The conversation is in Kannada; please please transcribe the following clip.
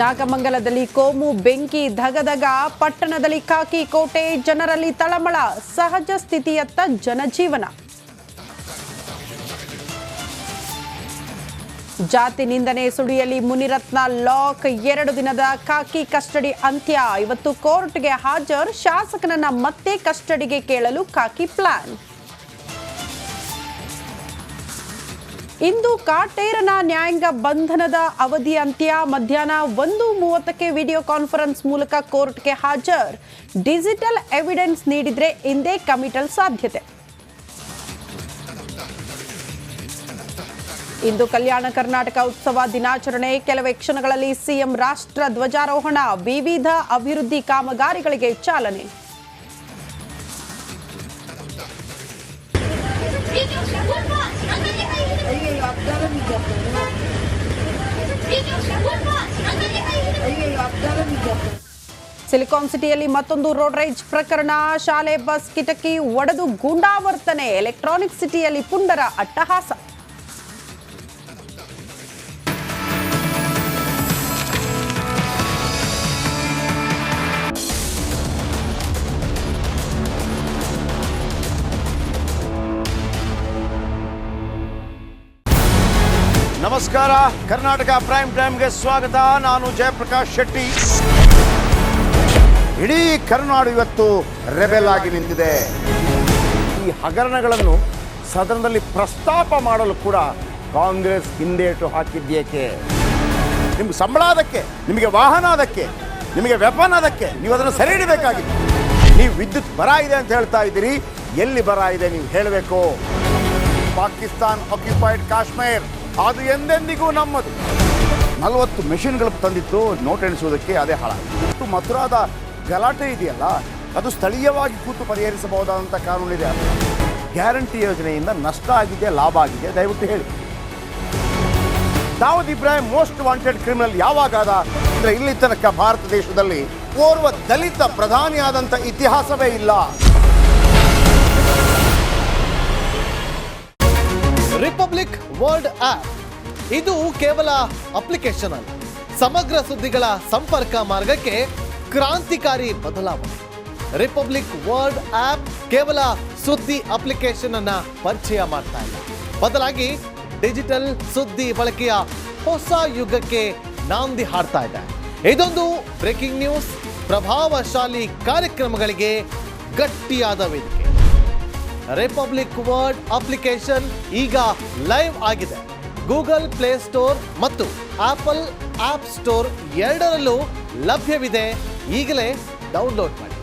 ನಾಗಮಂಗಲದಲ್ಲಿ ಕೋಮು ಬೆಂಕಿ ಧಗಧಗ, ಪಟ್ಟಣದಲ್ಲಿ ಖಾಕಿ ಕೋಟೆ, ಜನರಲ್ಲಿ ತಳಮಳ, ಸಹಜ ಸ್ಥಿತಿಯತ್ತ ಜನಜೀವನ. ಜಾತಿ ನಿಂದನೆ ಸುಡಿಯಲ್ಲಿ ಮುನಿರತ್ನ ಲಾಕ್, 2 ದಿನದ ಖಾಕಿ ಕಸ್ಟಡಿ ಅಂತ್ಯ. ಇವತ್ತು ಕೋರ್ಟ್ಗೆ ಹಾಜರ್, ಶಾಸಕನನ್ನ ಮತ್ತೆ ಕಸ್ಟಡಿಗೆ ಕೇಳಲು ಖಾಕಿ ಪ್ಲಾನ್. ಇಂದು ಕಾಟೇರನ ನ್ಯಾಯಾಂಗ ಬಂಧನದ ಅವಧಿ ಅಂತ್ಯ. ಮಧ್ಯಾಹ್ನ 1:30ಕ್ಕೆ ವಿಡಿಯೋ ಕಾನ್ಫರೆನ್ಸ್ ಮೂಲಕ ಕೋರ್ಟ್ಗೆ ಹಾಜರ್. ಡಿಜಿಟಲ್ ಎವಿಡೆನ್ಸ್ ನೀಡಿದ್ರೆ ಇಂದೇ ಕಮಿಟಲ್ ಸಾಧ್ಯತೆ. ಇಂದು ಕಲ್ಯಾಣ ಕರ್ನಾಟಕ ಉತ್ಸವ ದಿನಾಚರಣೆ. ಕೆಲವೇ ಕ್ಷಣಗಳಲ್ಲಿ ಸಿಎಂ ರಾಷ್ಟ್ರ ಧ್ವಜಾರೋಹಣ, ವಿವಿಧ ಅಭಿವೃದ್ಧಿ ಕಾಮಗಾರಿಗಳಿಗೆ ಚಾಲನೆ. ಸಿಲಿಕಾನ್ ಸಿಟಿಯಲ್ಲಿ ಮತ್ತೊಂದು ರೋಡ್ ರೇಜ್ ಪ್ರಕರಣ. ಶಾಲೆ ಬಸ್ ಕಿಟಕಿ ಒಡೆದು ಗೂಂಡಾವರ್ತನೆ. ಎಲೆಕ್ಟ್ರಾನಿಕ್ ಸಿಟಿಯಲ್ಲಿ ಪುಂಡರ ಅಟ್ಟಹಾಸ. ನಮಸ್ಕಾರ, ಕರ್ನಾಟಕ ಪ್ರೈಮ್ ಟೈಮ್ಗೆ ಸ್ವಾಗತ. ನಾನು ಜಯಪ್ರಕಾಶ್ ಶೆಟ್ಟಿ. ಇಡೀ ಕರ್ನಾಡು ಇವತ್ತು ರೆಬೆಲ್ ಆಗಿ ನಿಂತಿದೆ. ಈ ಹಗರಣಗಳನ್ನು ಸದನದಲ್ಲಿ ಪ್ರಸ್ತಾಪ ಮಾಡಲು ಕೂಡ ಕಾಂಗ್ರೆಸ್ ಹಿಂದೇಟು ಹಾಕಿದ್ದೇಕೆ? ನಿಮ್ಗೆ ಸಂಬಳ ಅದಕ್ಕೆ, ನಿಮಗೆ ವಾಹನ ಅದಕ್ಕೆ, ನಿಮಗೆ ವೆಪನ್ ಅದಕ್ಕೆ, ನೀವು ಅದನ್ನು ಸೆರೆ ಹಿಡಿಬೇಕಾಗಿತ್ತು. ನೀವು ವಿದ್ಯುತ್ ಬರ ಇದೆ ಅಂತ ಹೇಳ್ತಾ ಇದ್ದೀರಿ, ಎಲ್ಲಿ ಬರ ಇದೆ ನೀವು ಹೇಳಬೇಕು. ಪಾಕಿಸ್ತಾನ್ ಆಕ್ಯುಪೈಡ್ ಕಾಶ್ಮೀರ್ ಅದು ಎಂದೆಂದಿಗೂ ನಮ್ಮದು. 40 ಮೆಷಿನ್ಗಳು ತಂದಿತ್ತು ನೋಟ್ ಎಣಿಸುವುದಕ್ಕೆ, ಅದೇ ಹಾಳಾಗಿತ್ತು. ಮಥುರಾದ ಗಲಾಟೆ ಇದೆಯಲ್ಲ, ಅದು ಸ್ಥಳೀಯವಾಗಿ ಕೂತು ಪರಿಹರಿಸಬಹುದಾದಂಥ ಕಾನೂನಿದೆ. ಗ್ಯಾರಂಟಿ ಯೋಜನೆಯಿಂದ ನಷ್ಟ ಆಗಿದೆ, ಲಾಭ ಆಗಿದೆ, ದಯವಿಟ್ಟು ಹೇಳಿ. Dawood Ibrahim most wanted criminal ಯಾವಾಗಾದ ಅಂದರೆ ಇಲ್ಲಿ ತನಕ ಭಾರತ ದೇಶದಲ್ಲಿ ಓರ್ವ ದಲಿತ ಪ್ರಧಾನಿಯಾದಂಥ ಇತಿಹಾಸವೇ ಇಲ್ಲ. ರಿಪಬ್ಲಿಕ್ ವರ್ಲ್ಡ್ ಆಪ್ ಇದು ಕೇವಲ ಅಪ್ಲಿಕೇಶನ್ ಅಲ್ಲ, ಸಮಗ್ರ ಸುದ್ದಿಗಳ ಸಂಪರ್ಕ ಮಾರ್ಗಕ್ಕೆ ಕ್ರಾಂತಿಕಾರಿ ಬದಲಾವಣೆ. ರಿಪಬ್ಲಿಕ್ ವರ್ಲ್ಡ್ ಆಪ್ ಕೇವಲ ಸುದ್ದಿ ಅಪ್ಲಿಕೇಶನ್ ಅನ್ನ ಪರಿಚಯ ಮಾಡ್ತಾ ಇಲ್ಲ, ಬದಲಾಗಿ ಡಿಜಿಟಲ್ ಸುದ್ದಿ ಬಳಕೆಯ ಹೊಸ ಯುಗಕ್ಕೆ ನಾಂದಿ ಹಾಡ್ತಾ ಇದೆ. ಇದೊಂದು ಬ್ರೇಕಿಂಗ್ ನ್ಯೂಸ್, ಪ್ರಭಾವಶಾಲಿ ಕಾರ್ಯಕ್ರಮಗಳಿಗೆ ಗಟ್ಟಿಯಾದ ವೇದಿಕೆ. ರಿಪಬ್ಲಿಕ್ ವರ್ಲ್ಡ್ ಅಪ್ಲಿಕೇಶನ್ ಈಗ ಲೈವ್ ಆಗಿದೆ. ಗೂಗಲ್ ಪ್ಲೇ ಸ್ಟೋರ್ ಮತ್ತು ಆಪಲ್ ಆಪ್ ಸ್ಟೋರ್ ಎರಡರಲ್ಲೂ ಲಭ್ಯವಿದೆ. ಈಗಲೇ ಡೌನ್ಲೋಡ್ ಮಾಡಿ.